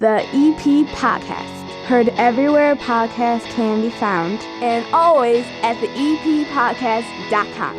The EP Podcast. Heard everywhere podcasts can be found, and always at theeppodcast.com.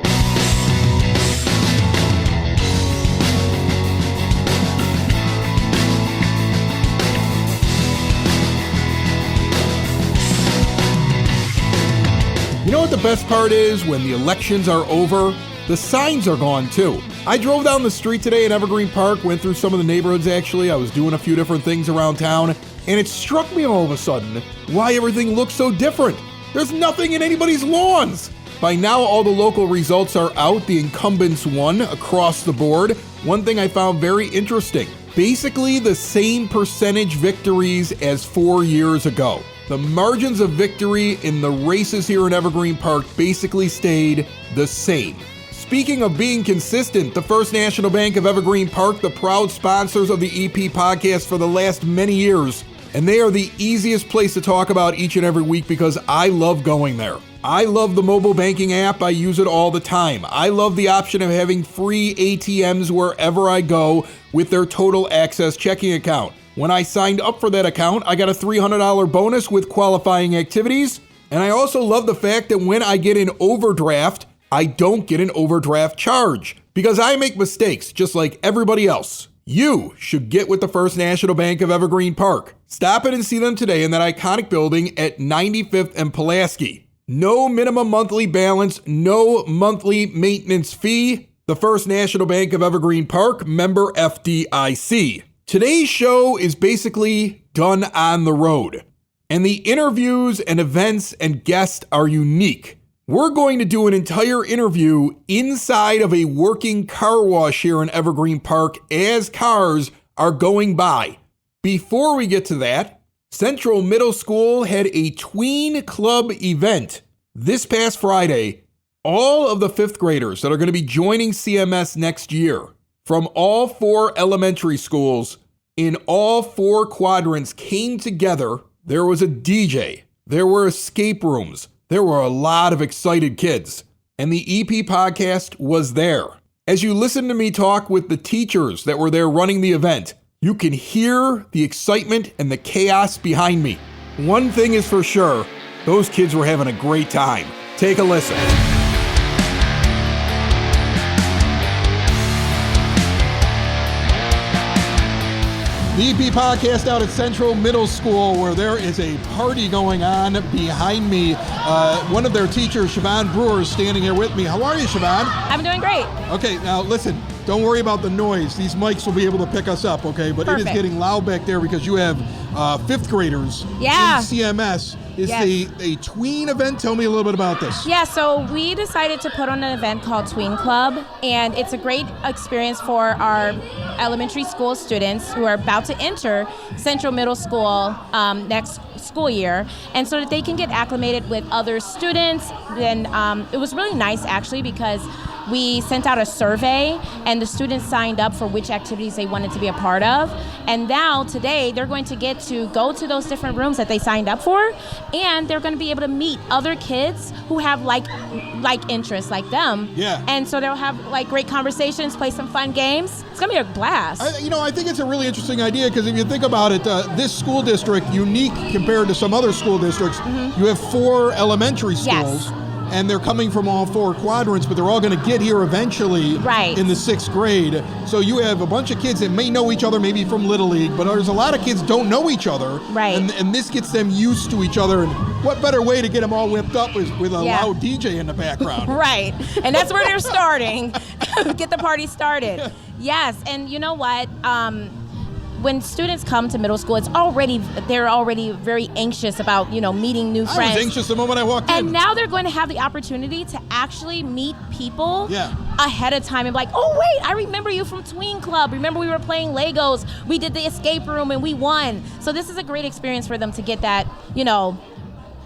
You know what the best part is? When the elections are over, the signs are gone too. I drove down the street today in Evergreen Park, went through some of the neighborhoods actually. I was doing a few different things around town, and it struck me all of a sudden why everything looks so different. There's nothing in anybody's lawns. By now, all the local results are out. The incumbents won across the board. One thing I found very interesting, basically the same percentage victories as 4 years ago. The margins of victory in the races here in Evergreen Park basically stayed the same. Speaking of being consistent, the First National Bank of Evergreen Park, the proud sponsors of the EP podcast for the last many years, and they are the easiest place to talk about each and every week because I love going there. I love the mobile banking app. I use it all the time. I love the option of having free ATMs wherever I go with their Total Access checking account. When I signed up for that account, I got a $300 bonus with qualifying activities. And I also love the fact that when I get an overdraft, I don't get an overdraft charge because I make mistakes just like everybody else. You should get with the First National Bank of Evergreen Park. Stop in and see them today in that iconic building at 95th and Pulaski. No minimum monthly balance, no monthly maintenance fee. The First National Bank of Evergreen Park, member FDIC. Today's show is basically done on the road, and the interviews and events and guests are unique. We're going to do an entire interview inside of a working car wash here in Evergreen Park as cars are going by. Before we get to that, Central Middle School had a Tween Club event this past Friday. All of the fifth graders that are going to be joining CMS next year from all 4 elementary schools in all 4 quadrants came together. There was a DJ. There were escape rooms. There were a lot of excited kids, and the EP podcast was there. As you listen to me talk with the teachers that were there running the event, you can hear the excitement and the chaos behind me. One thing is for sure, those kids were having a great time. Take a listen. The EP podcast out at Central Middle School, where there is a party going on behind me. One of their teachers, Siobhan Brewer, is standing here with me. How are you, Siobhan? I'm doing great. Okay, now listen, don't worry about the noise. These mics will be able to pick us up, okay? But Perfect. It is getting loud back there because you have fifth graders in CMS. It's a tween event. Tell me a little bit about this. Yeah, so we decided to put on an event called Tween Club, and it's a great experience for our elementary school students who are about to enter Central Middle School next school year, and so that they can get acclimated with other students. And it was really nice actually because we sent out a survey and the students signed up for which activities they wanted to be a part of. And now today they're going to get to go to those different rooms that they signed up for, and they're going to be able to meet other kids who have like interests like them. Yeah. And so they'll have like great conversations, play some fun games. It's going to be a blast. I think it's a really interesting idea because if you think about it, this school district, unique compared to some other school districts, you have 4 elementary schools. Yes. And they're coming from all 4 quadrants, but they're all going to get here eventually in the 6th grade. So you have a bunch of kids that may know each other maybe from Little League, but there's a lot of kids don't know each other. Right. And this gets them used to each other. And what better way to get them all whipped up is with a loud DJ in the background. Right. And that's where they're starting. Get the party started. Yes. And you know what? When students come to middle school, they're already very anxious about, meeting new friends. I was anxious the moment I walked in. And now they're going to have the opportunity to actually meet people ahead of time and be like, oh, wait, I remember you from Tween Club. Remember we were playing Legos. We did the escape room and we won. So this is a great experience for them to get that,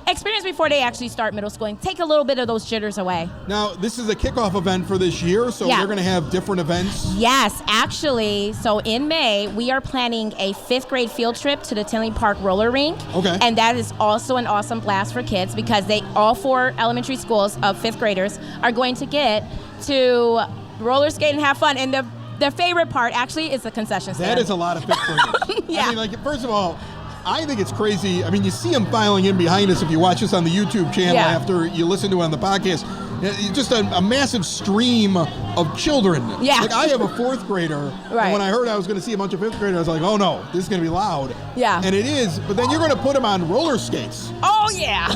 experience before they actually start middle school and take a little bit of those jitters away. Now, this is a kickoff event for this year, so they're going to have different events? Yes, actually. So in May, we are planning a 5th grade field trip to the Tinley Park roller rink. Okay. And that is also an awesome blast for kids because all 4 elementary schools of 5th graders are going to get to roller skate and have fun. And the favorite part actually is the concession stand. That is a lot of fifth graders. Yeah. I mean, like, first of all, I think it's crazy. I mean, you see them filing in behind us if you watch us on the YouTube channel after you listen to it on the podcast. It's just a massive stream of children. Yeah. Like, I have a fourth grader. Right. And when I heard I was going to see a bunch of fifth graders, I was like, oh, no, this is going to be loud. Yeah. And it is. But then you're going to put them on roller skates. Oh, yeah.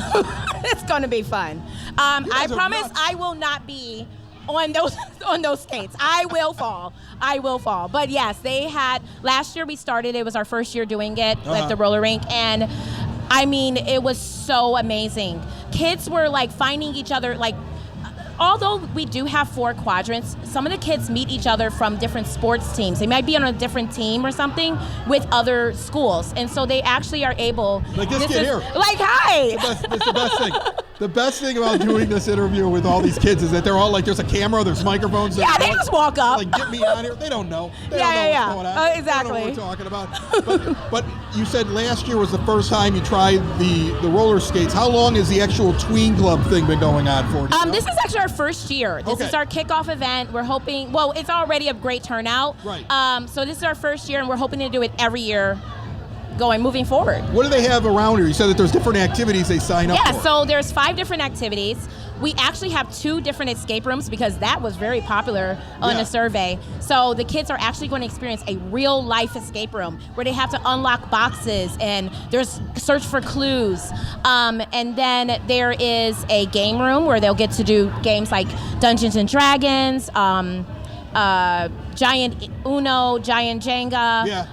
It's going to be fun. I promise nuts. I will not be on those skates. I will fall. But yes, last year we started, it was our first year doing it at the roller rink, and I mean, it was so amazing. Kids were like finding each other, like, although we do have 4 quadrants, some of the kids meet each other from different sports teams. They might be on a different team or something with other schools. And so they actually are able... Like this kid here. Like, hi! It's the best thing. The best thing about doing this interview with all these kids is that they're all like, there's a camera, there's microphones. Yeah, they just walk up. Like, get me on here. They don't know. They Yeah, don't know yeah, what's going on. exactly. They don't know what we're talking about. But you said last year was the first time you tried the roller skates. How long has the actual Tween Club thing been going on for? Do you know? This is actually our first year. This is our kickoff event. We're hoping, well, it's already a great turnout. Right. So this is our first year, and we're hoping to do it every year moving forward. What do they have around here? You said that there's different activities they sign up for. Yeah, so there's 5 different activities. We actually have 2 different escape rooms because that was very popular on the survey. So the kids are actually going to experience a real life escape room where they have to unlock boxes and there's search for clues. And then there is a game room where they'll get to do games like Dungeons and Dragons, Giant Uno, Giant Jenga. Yeah.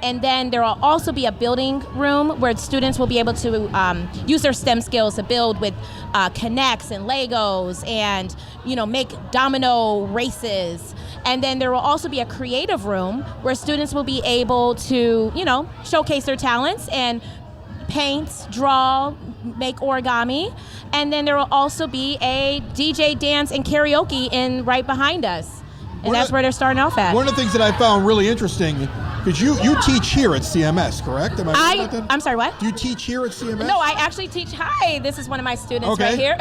And then there will also be a building room where students will be able to use their STEM skills to build with Connects and Legos and, make domino races. And then there will also be a creative room where students will be able to, showcase their talents and paint, draw, make origami. And then there will also be a DJ dance and karaoke right behind us. And that's where they're starting off at. One of the things that I found really interesting, because you teach here at CMS, correct? Am I right about that? I'm sorry, what? Do you teach here at CMS? No, I actually teach. Hi, this is one of my students Okay. right here.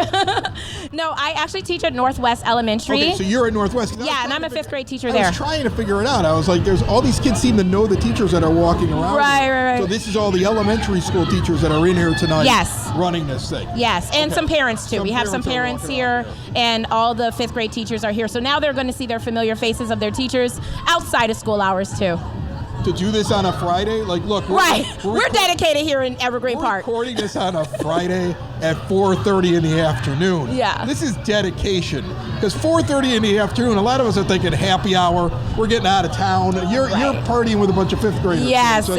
No, I actually teach at Northwest Elementary. Okay, so you're at Northwest. Yeah, and I'm a 5th grade teacher I there. was trying to figure it out. I was like, there's all these kids seem to know the teachers that are walking around. Right. So this is all the elementary school teachers that are in here tonight. Yes. Running this thing. Yes, and some parents too. We have some parents parents are here, walking and all the 5th grade teachers are here. So now they're going to see their familiar faces of their teachers outside of school hours too. To do this on a Friday, like, look, We're dedicated here in Evergreen we're Park. recording this on a Friday at 4:30 in the afternoon. Yeah. This is dedication, because 4:30 in the afternoon, a lot of us are thinking happy hour. We're getting out of town. You're partying with a bunch of 5th graders. Yes, So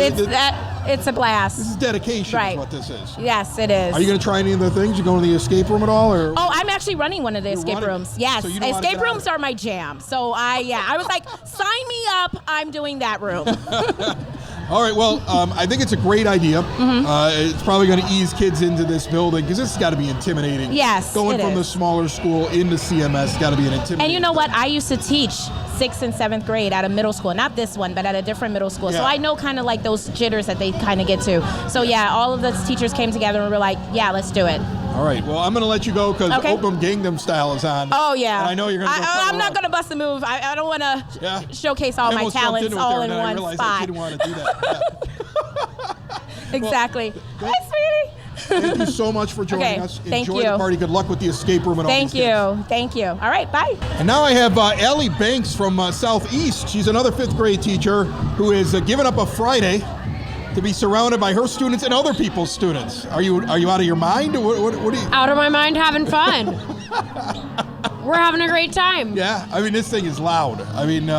it's a blast. This is dedication. Right. Is what this is. Yes, it is. Are you going to try any of the things? You going to the escape room at all, or? Oh, I'm actually running one of the escape running? rooms. Yes, So you don't wanna escape get out rooms of it. are my jam. So I was like, sign me up. I'm doing that room. All right, well, I think it's a great idea. It's probably going to ease kids into this building, because this has got to be intimidating. Yes, Going it from the is. smaller school into CMS has got to be an intimidating. And you know what? I used to teach 6th and 7th grade at a middle school. Not this one, but at a different middle school. So Yeah. I know kind of like those jitters that they kind of get to. So yeah, all of the teachers came together and were like, yeah, let's do it. All right, well, I'm going to let you go because Okay. Open Gangnam Style is on. Oh, yeah. And I know you're going to go I'm not going to bust a move. I don't want to Yeah. showcase all I my almost jumped talents into it all there, in and then I one realized I spot. didn't want to do that. Exactly. well, Hi, sweetie. Thank you so much for joining Okay, us. thank Enjoy you. the party. Good luck with the escape room and all Thank these kids. you. Thank you. All right, bye. And now I have Allie Banks from Southeast. She's another 5th grade teacher who is given up a Friday to be surrounded by her students and other people's students. Are you out of your mind? What are you? Out of my mind having fun. We're having a great time. Yeah, I mean, this thing is loud. I mean,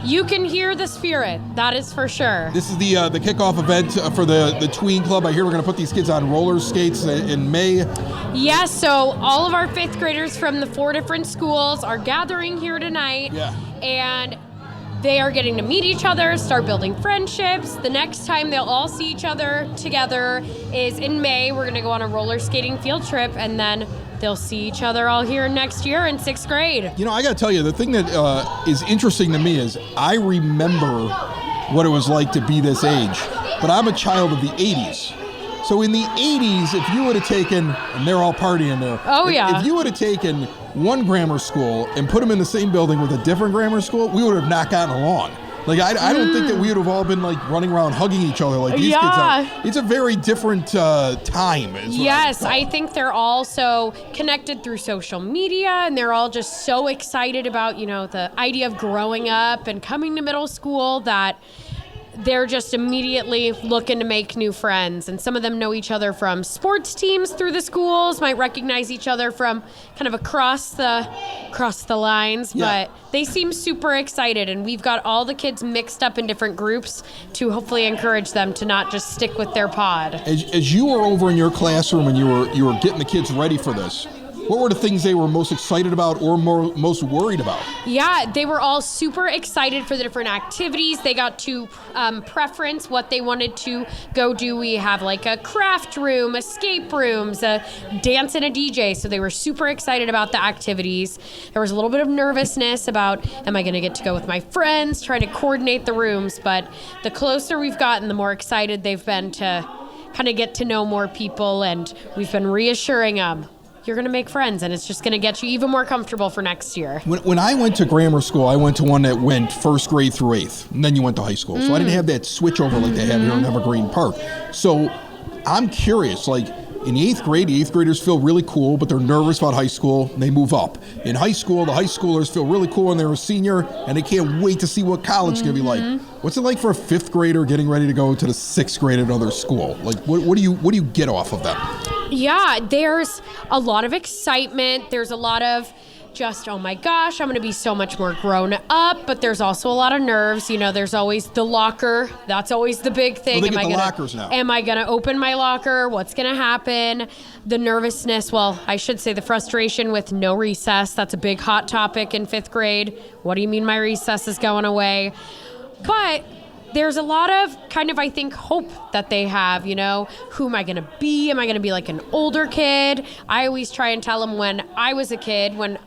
You can hear the spirit, that is for sure. this is the kickoff event for the Tween Club. I hear we're going to put these kids on roller skates in May. Yes, so all of our 5th graders from the 4 different schools are gathering here tonight. Yeah. And they are getting to meet each other, start building friendships. The next time they'll all see each other together is in May. We're going to go on a roller skating field trip, and then they'll see each other all here next year in 6th grade. You know, I got to tell you, the thing that is interesting to me is I remember what it was like to be this age, but I'm a child of the 80s. So in the 80s, if you would have taken, and they're all partying there. Oh, yeah. If you would have taken one grammar school and put them in the same building with a different grammar school, we would have not gotten along. Like, I don't think that we would have all been, like, running around hugging each other like these kids are. It's a very different time. Yes, I think they're all so connected through social media, and they're all just so excited about, the idea of growing up and coming to middle school that they're just immediately looking to make new friends. And some of them know each other from sports teams through the schools, might recognize each other from kind of across the lines, but they seem super excited. And we've got all the kids mixed up in different groups to hopefully encourage them to not just stick with their pod. As you were over in your classroom and you were getting the kids ready for this, what were the things they were most excited about or most worried about? Yeah, they were all super excited for the different activities. They got to preference what they wanted to go do. We have like a craft room, escape rooms, a dance and a DJ. So they were super excited about the activities. There was a little bit of nervousness about, am I going to get to go with my friends, trying to coordinate the rooms. But the closer we've gotten, the more excited they've been to kind of get to know more people. And we've been reassuring them, you're going to make friends, and it's just going to get you even more comfortable for next year. When I went to grammar school, I went to one that went first grade through eighth, and then you went to high school. So I didn't have that switch over like they have here in Evergreen Park. So I'm curious, like in the eighth grade, the eighth graders feel really cool, but they're nervous about high school, and they move up. In high school, the high schoolers feel really cool, and they're a senior, and they can't wait to see what college is going to be like. What's it like for a fifth grader getting ready to go to the sixth grade at another school? Like, what do you get off of them? Yeah, there's a lot of excitement. There's a lot of just, oh my gosh, I'm going to be so much more grown up. But there's also a lot of nerves. There's always the locker. That's always the big thing. Well, they get the lockers now. Am I going to open my locker? What's going to happen? The nervousness, well, I should say the frustration with no recess. That's a big hot topic in fifth grade. What do you mean my recess is going away? But there's a lot of kind of, I think, hope that they have, who am I going to be? Am I going to be like an older kid? I always try and tell them when I was a kid, when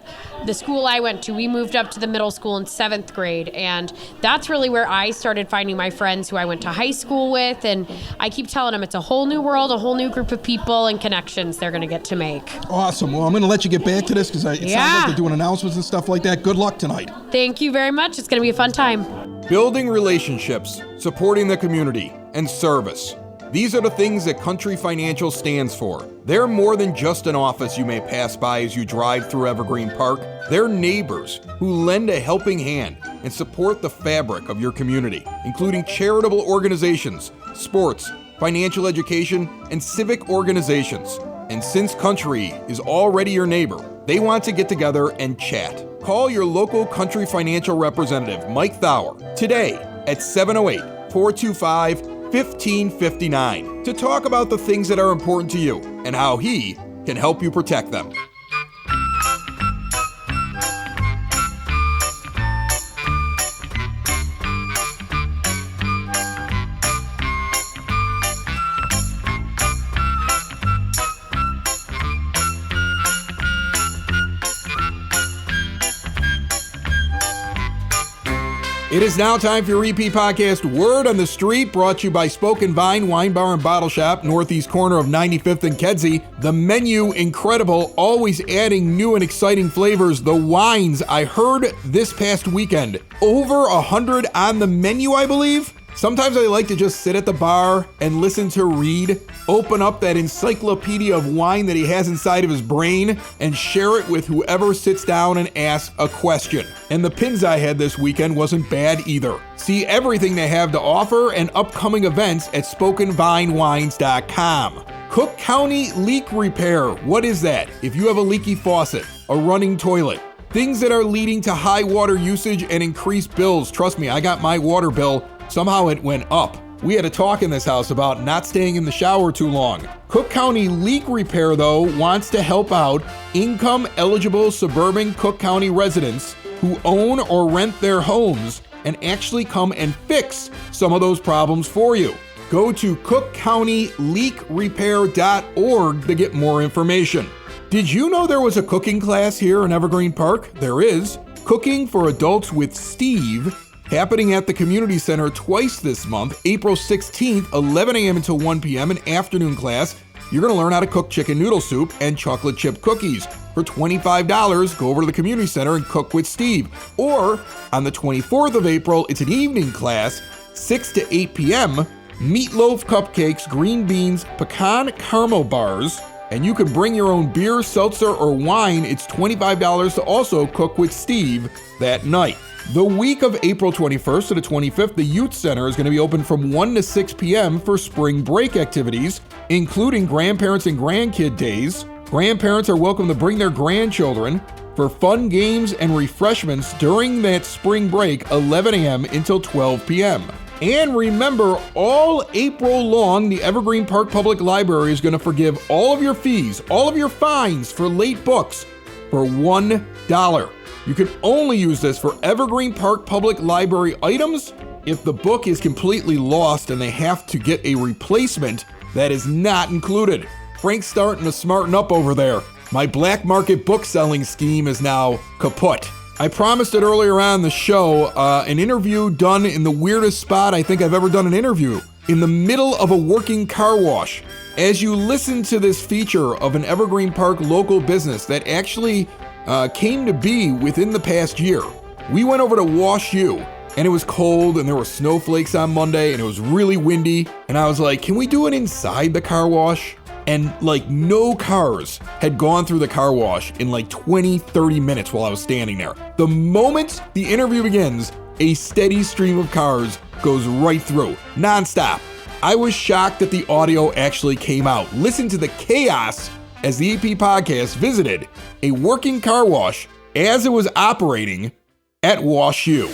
the school I went to, we moved up to the middle school in seventh grade. And that's really where I started finding my friends who I went to high school with. And I keep telling them it's a whole new world, a whole new group of people and connections they're going to get to make. Awesome. Well, I'm going to let you get back to this because it sounds like they're doing announcements and stuff like that. Good luck tonight. Thank you very much. It's going to be a fun time. Building relationships, supporting the community, and service. These are the things that Country Financial stands for. They're more than just an office you may pass by as you drive through Evergreen Park. They're neighbors who lend a helping hand and support the fabric of your community, including charitable organizations, sports, financial education, and civic organizations. And since Country is already your neighbor, they want to get together and chat. Call your local Country Financial representative, Mike Thauer, today at 708-425-1559 to talk about the things that are important to you and how he can help you protect them. It is now time for your repeat podcast, Word on the Street, brought to you by Spoken Vine Wine Bar and Bottle Shop, northeast corner of 95th and Kedzie. The menu, incredible, always adding new and exciting flavors. The wines, I heard this past weekend, over 100 on the menu, I believe. Sometimes I like to just sit at the bar and listen to Reed open up that encyclopedia of wine that he has inside of his brain and share it with whoever sits down and asks a question. And the pins I had this weekend wasn't bad either. See everything they have to offer and upcoming events at SpokenVineWines.com. Cook County Leak Repair. What is that? If you have a leaky faucet, a running toilet, things that are leading to high water usage and increased bills. Trust me, I got my water bill. Somehow it went up. We had a talk in this house about not staying in the shower too long. Cook County Leak Repair, though, wants to help out income-eligible suburban Cook County residents who own or rent their homes and actually come and fix some of those problems for you. Go to cookcountyleakrepair.org to get more information. Did you know there was a cooking class here in Evergreen Park? There is. Cooking for Adults with Steve, happening at the community center twice this month, April 16th, 11 a.m. until 1 p.m. an afternoon class. You're going to learn how to cook chicken noodle soup and chocolate chip cookies. For $25, go over to the community center and cook with Steve. Or on the 24th of April, it's an evening class, 6 to 8 p.m., meatloaf cupcakes, green beans, pecan caramel bars, and you can bring your own beer, seltzer, or wine. It's $25 to also cook with Steve that night. The week of April 21st to the 25th, the Youth Center is going to be open from 1 to 6 p.m. for spring break activities, including grandparents and grandkid days. Grandparents are welcome to bring their grandchildren for fun games and refreshments during that spring break, 11 a.m. until 12 p.m. And remember, all April long, the Evergreen Park Public Library is going to forgive all of your fees, all of your fines for late books for $1. You can only use this for Evergreen Park Public Library items. If the book is completely lost and they have to get a replacement, that is not included. Frank's starting to smarten up over there. My black market book selling scheme is now kaput. I promised it earlier on the show, an interview done in the weirdest spot I think I've ever done an interview, in the middle of a working car wash. As you listen to this feature of an Evergreen Park local business that actually came to be within the past year, we went over to Wash U, and it was cold, and there were snowflakes on Monday, and it was really windy, and I was like, can we do it inside the car wash? And like no cars had gone through the car wash in like 20, 30 minutes while I was standing there. The moment the interview begins, a steady stream of cars goes right through, nonstop. I was shocked that the audio actually came out. Listen to the chaos as the EP podcast visited a working car wash as it was operating at Wash U.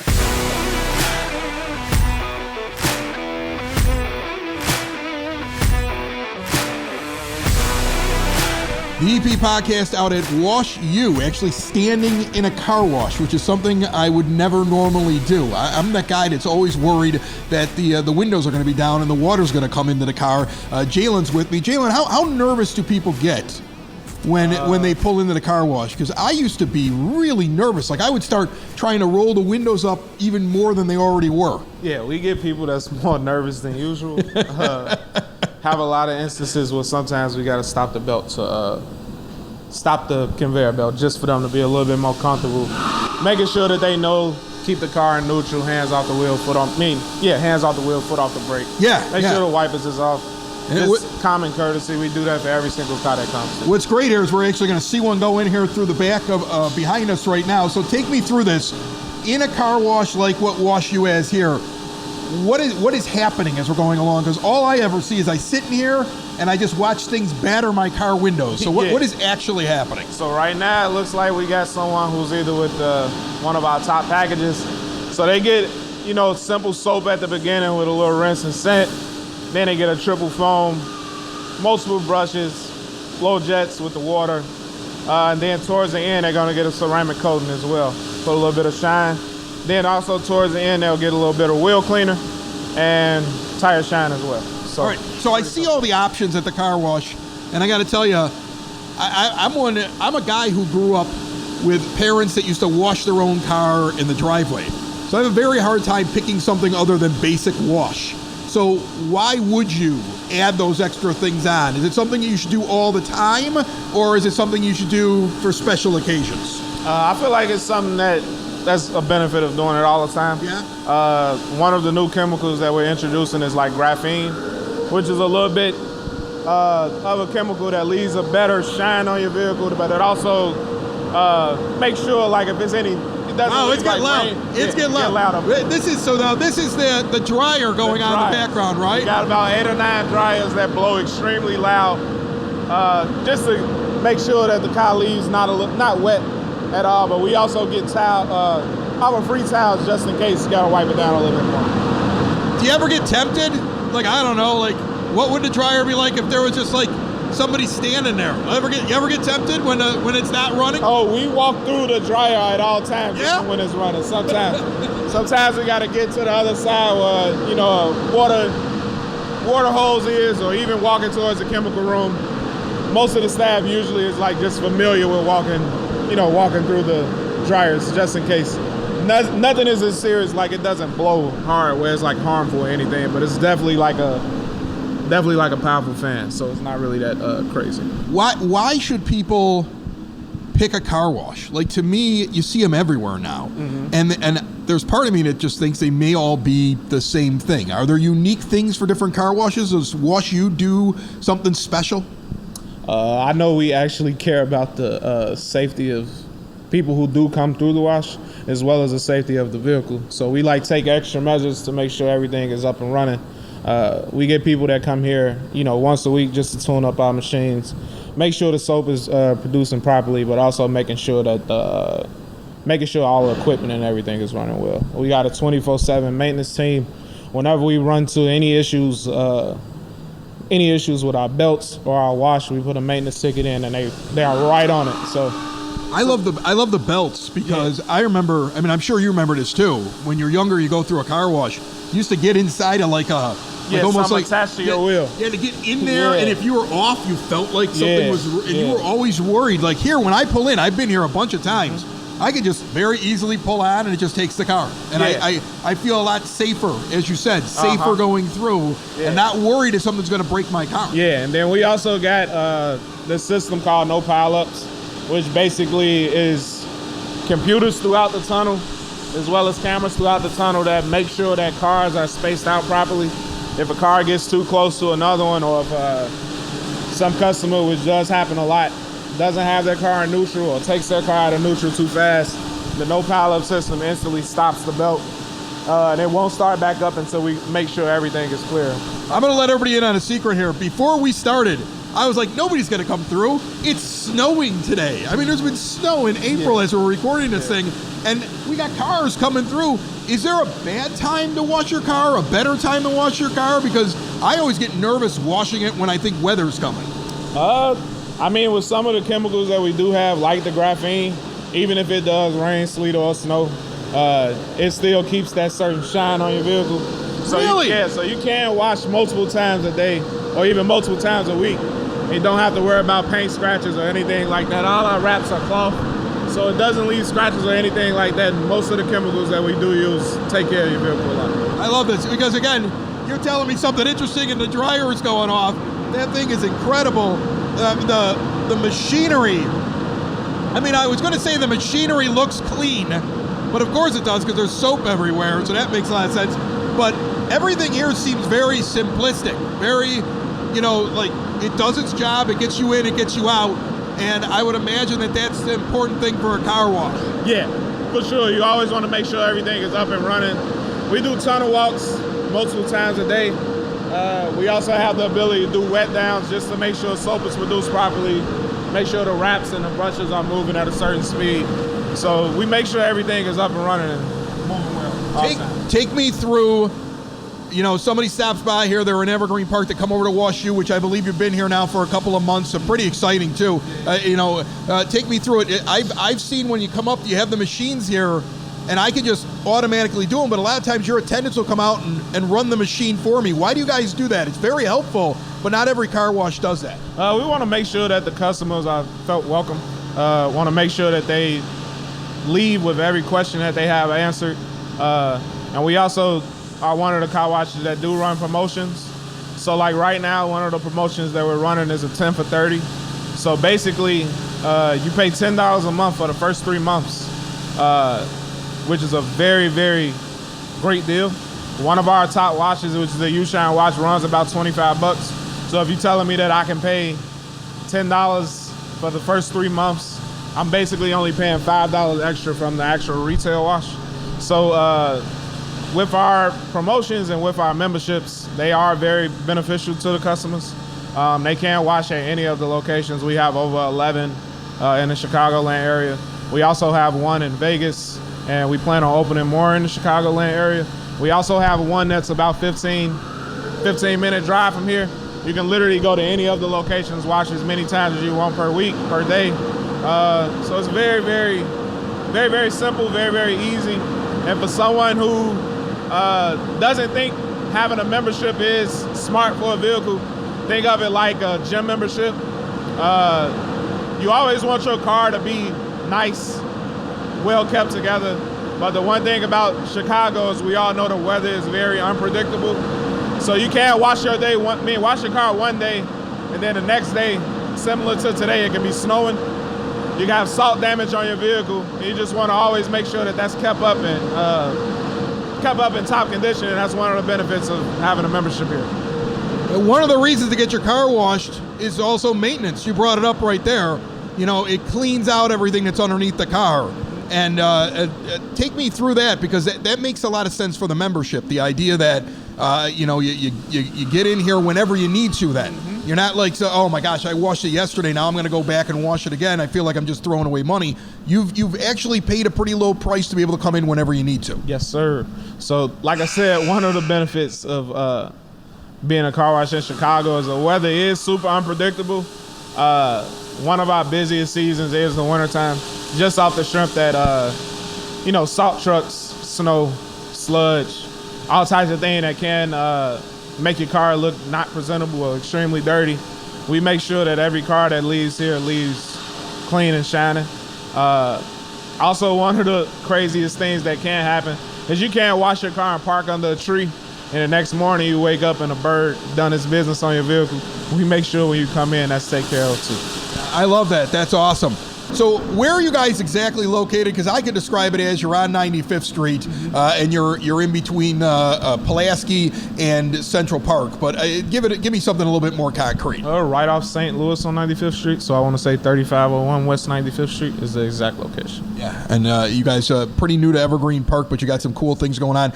The EP podcast out at Wash U, actually standing in a car wash, which is something I would never normally do. I'm that guy that's always worried that the windows are going to be down and the water's going to come into the car. Jalen's with me. Jalen, how nervous do people get when they pull into the car wash? Because I used to be really nervous. Like I would start trying to roll the windows up even more than they already were. Yeah, we get people that's more nervous than usual. Have a lot of instances where sometimes we got to stop the belt to stop the conveyor belt just for them to be a little bit more comfortable. Making sure that they know, keep the car in neutral, hands off the wheel, hands off the wheel, foot off the brake. Make sure the wipers is off. It's common courtesy. We do that for every single car that comes. What's great here is we're actually going to see one go in here through the back of behind us right now. So take me through this. In a car wash like what Wash U has here, what is happening as we're going along? Because all I ever see is I sit in here and I just watch things batter my car windows. So what is actually happening? So right now it looks like we got someone who's either with one of our top packages. So they get, simple soap at the beginning with a little rinse and scent. Then they get a triple foam, multiple brushes, flow jets with the water. And then towards the end, they're gonna get a ceramic coating as well. Put a little bit of shine. Then also towards the end, they'll get a little bit of wheel cleaner and tire shine as well. So, all right, so I see all the options at the car wash, and I got to tell you, I'm a guy who grew up with parents that used to wash their own car in the driveway. So I have a very hard time picking something other than basic wash. So why would you add those extra things on? Is it something you should do all the time, or is it something you should do for special occasions? I feel like it's something that's a benefit of doing it all the time. Yeah. One of the new chemicals that we're introducing is like graphene, which is a little bit of a chemical that leaves a better shine on your vehicle, but it also makes sure, like, if it's any, it doesn't. Oh, it's getting loud. It's getting loud. This is the dryer going on in the background, right? We got about 8 or 9 dryers that blow extremely loud, just to make sure that the car leaves not wet at all. But we also get our free towels just in case you gotta wipe it down a little bit more. Do you ever get tempted? Like, I don't know, like, what would the dryer be like if there was just like somebody standing there? You ever get tempted when it's not running? Oh, we walk through the dryer at all times, even when it's running. Sometimes we got to get to the other side where water hose is, or even walking towards the chemical room. Most of the staff usually is like just familiar with walking through the dryers just in case. Nothing is as serious, like it doesn't blow hard where it's like harmful or anything, but it's definitely like a powerful fan, so it's not really that crazy. Why should people pick a car wash? Like, to me, you see them everywhere now. And there's part of me that just thinks they may all be the same thing. Are there unique things for different car washes? Does Wash U do something special? I know we actually care about the safety of people who do come through the wash, as well as the safety of the vehicle. So we take extra measures to make sure everything is up and running. We get people that come here, once a week just to tune up our machines, make sure the soap is producing properly, but also making sure that all the equipment and everything is running well. We got a 24/7 maintenance team. Whenever we run to any issues with our belts or our wash, we put a maintenance ticket in, and they are right on it. So I love the belts because I remember. I mean, I'm sure you remember this too. When you're younger, you go through a car wash. You used to get inside of like almost like attached to your wheel. Yeah, to get in there, and if you were off, you felt like something was, and you were always worried. Like here, when I pull in, I've been here a bunch of times. I can just very easily pull on, and it just takes the car. And I feel a lot safer, as you said, safer going through, and not worried if something's going to break my car. Yeah, and then we also got this system called No Pileups, which basically is computers throughout the tunnel, as well as cameras throughout the tunnel that make sure that cars are spaced out properly. If a car gets too close to another one, or if some customer, which does happen a lot, doesn't have their car in neutral or takes their car out of neutral too fast, the No Pileup system instantly stops the belt, and it won't start back up until we make sure everything is clear. I'm going to let everybody in on a secret here. Before we started, I was like, nobody's going to come through. It's snowing today. I mean, there's been snow in April as we're recording this thing, and we got cars coming through. Is there a bad time to wash your car, a better time to wash your car? Because I always get nervous washing it when I think weather's coming. I mean, with some of the chemicals that we do have, like the graphene, even if it does rain, sleet, or snow, it still keeps that certain shine on your vehicle. So really? So you can wash multiple times a day or even multiple times a week. You don't have to worry about paint scratches or anything like that. All our wraps are cloth, so it doesn't leave scratches or anything like that. Most of the chemicals that we do use take care of your vehicle a lot. I love this because, again, you're telling me something interesting and the dryer is going off. That thing is incredible. The machinery, I mean, I was going to say the machinery looks clean, but of course it does because there's soap everywhere, so that makes a lot of sense. But everything here seems very simplistic, very, like it does its job, it gets you in, it gets you out, and I would imagine that that's the important thing for a car wash. Yeah, for sure. You always want to make sure everything is up and running. We do tunnel walks multiple times a day. We also have the ability to do wet downs just to make sure soap is produced properly, make sure the wraps and the brushes are moving at a certain speed. So we make sure everything is up and running and moving well. Take me through, somebody stops by here, they're in Evergreen Park, they come over to Wash U, which I believe you've been here now for a couple of months, so pretty exciting too. Take me through it. I've seen when you come up, you have the machines here, and I can just automatically do them, but a lot of times your attendants will come out and run the machine for me. Why do you guys do that? It's very helpful, but not every car wash does that. We want to make sure that the customers are felt welcome. Want to make sure that they leave with every question that they have answered. And we also are one of the car washes that do run promotions. So like right now, one of the promotions that we're running is a 10 for 30. So basically, you pay $10 a month for the first 3 months. Which is a very, very great deal. One of our top washes, which is the U-Shine wash, runs about $25. So if you're telling me that I can pay $10 for the first 3 months, I'm basically only paying $5 extra from the actual retail wash. So with our promotions and with our memberships, they are very beneficial to the customers. They can wash at any of the locations. We have over 11 in the Chicagoland area. We also have one in Vegas, and we plan on opening more in the Chicagoland area. We also have one that's about 15-minute drive from here. You can literally go to any of the locations, wash as many times as you want per week, per day. So it's very, very, very, very simple, very, very easy. And for someone who doesn't think having a membership is smart for a vehicle, think of it like a gym membership. You always want your car to be nice, well kept together. But the one thing about Chicago is we all know the weather is very unpredictable. So you can't wash your wash your car one day, and then the next day, similar to today, it can be snowing. you can have salt damage on your vehicle. And you just want to always make sure that that's kept up in top condition, and that's one of the benefits of having a membership here. One of the reasons to get your car washed is also maintenance. You brought it up right there. You know, it cleans out everything that's underneath the car. And take me through that, because that makes a lot of sense for the membership. The idea that, you get in here whenever you need to then. You're not like, oh my gosh, I washed it yesterday, now I'm going to go back and wash it again. I feel like I'm just throwing away money. You've actually paid a pretty low price to be able to come in whenever you need to. Yes, sir. So, like I said, one of the benefits of being a car wash in Chicago is the weather is super unpredictable. One of our busiest seasons is the wintertime, just off the strength that, salt trucks, snow, sludge, all types of things that can make your car look not presentable or extremely dirty. We make sure that every car that leaves here leaves clean and shining. Also, one of the craziest things that can happen is you can't wash your car and park under a tree, and the next morning you wake up and a bird done its business on your vehicle. We make sure when you come in that's taken care of too. I love that. That's awesome. So where are you guys exactly located? Because I could describe it as you're on 95th Street and you're in between Pulaski and Central Park. But give me something a little bit more concrete. Right off St. Louis on 95th Street. So I want to say 3501 West 95th Street is the exact location. Yeah, and you guys are pretty new to Evergreen Park, but you got some cool things going on.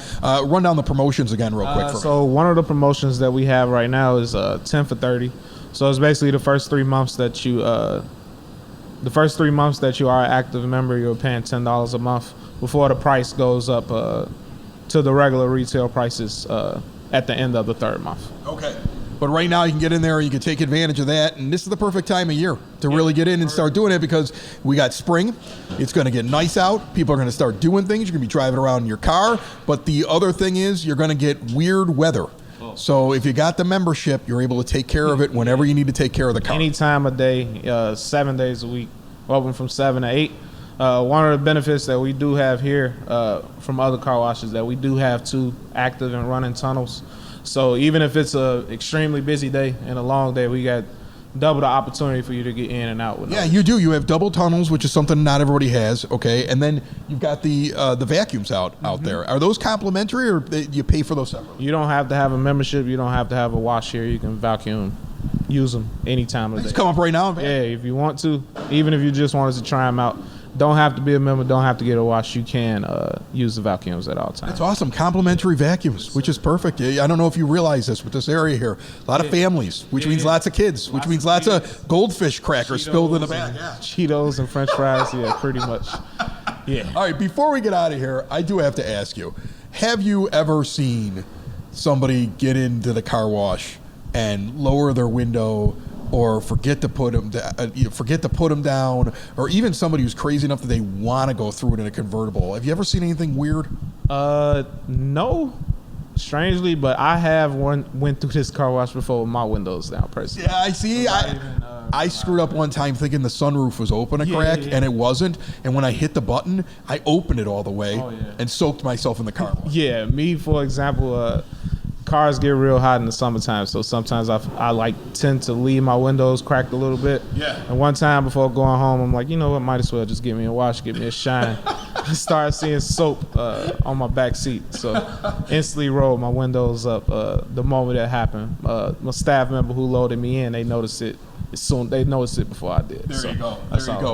Run down the promotions again real quick for me. So one of the promotions that we have right now is 10 for 30. So it's basically the first 3 months that you are an active member, you're paying $10 a month before the price goes up to the regular retail prices at the end of the 3rd month. Okay. But right now you can get in there, you can take advantage of that, and this is the perfect time of year to really get in and start doing it, because we got spring. It's going to get nice out. People are going to start doing things. You're going to be driving around in your car. But the other thing is you're going to get weird weather. So if you got the membership, you're able to take care of it whenever you need to take care of the car. Any time of day, 7 days a week, open from 7 to 8. One of the benefits that we do have here from other car washes that we do have 2 active and running tunnels. So even if it's a extremely busy day and a long day, we got double the opportunity for you to get in and out with Yeah, you do. You have double tunnels, which is something not everybody has, okay? And then you've got the vacuums out there. Are those complimentary, or you pay for those separately? You don't have to have a membership. You don't have to have a wash here. You can vacuum, use them any time of the day. Just come up right now. Yeah, if you want to. Even if you just wanted to try them out. Don't have to be a member, don't have to get a wash. You can use the vacuums at all times. That's awesome. Complimentary vacuums, which is perfect. I don't know if you realize this with this area here. A lot of families, which means lots of kids, which means lots of goldfish crackers spilled in the back. Yeah. Cheetos and French fries, yeah, pretty much. Yeah. All right, before we get out of here, I do have to ask you, have you ever seen somebody get into the car wash and lower their window, or forget to put them down, or even somebody who's crazy enough that they want to go through it in a convertible? Have you ever seen anything weird? No, strangely, but I have went through this car wash before with my windows down, personally. Yeah, I see. I screwed up one time thinking the sunroof was open a crack, and it wasn't. And when I hit the button, I opened it all the way and soaked myself in the car wash. Yeah, me, for example, cars get real hot in the summertime, so sometimes I tend to leave my windows cracked a little bit. Yeah. And one time before going home, I'm like, you know what, might as well just give me a wash, give me a shine. I started seeing soap on my back seat, so instantly rolled my windows up the moment that happened. My staff member who loaded me in, they noticed it. They noticed it before I did. There you go.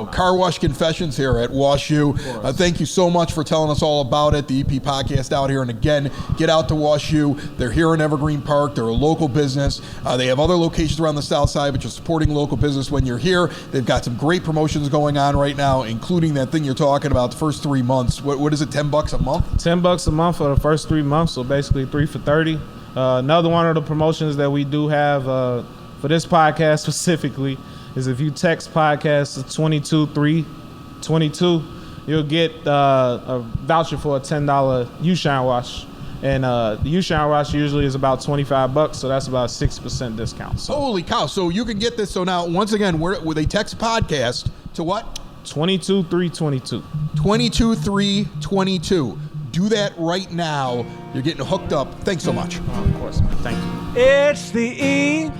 Car Wash Confessions here at Wash U. Thank you so much for telling us all about it. The EP podcast out here. And again, get out to Wash U. They're here in Evergreen Park. They're a local business. They have other locations around the south side, but you're supporting local business when you're here. They've got some great promotions going on right now, including that thing you're talking about, the first 3 months. What is it, $10 a month? $10 a month for the first 3 months, so basically 3 for 30. Another one of the promotions that we do have for this podcast specifically is if you text podcast to 22322, you'll get a voucher for a $10 U-Shine wash. And the U-Shine wash usually is about $25, so that's about a 6% discount. So. Holy cow. So you can get this. So now, once again, where they text podcast to what? 22322. 22322. Do that right now. You're getting hooked up. Thanks so much. Oh, of course, man. Thank you. It's the EP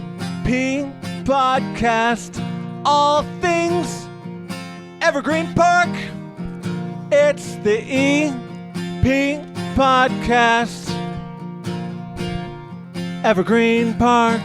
Podcast. All things Evergreen Park. It's the EP Podcast. Evergreen Park.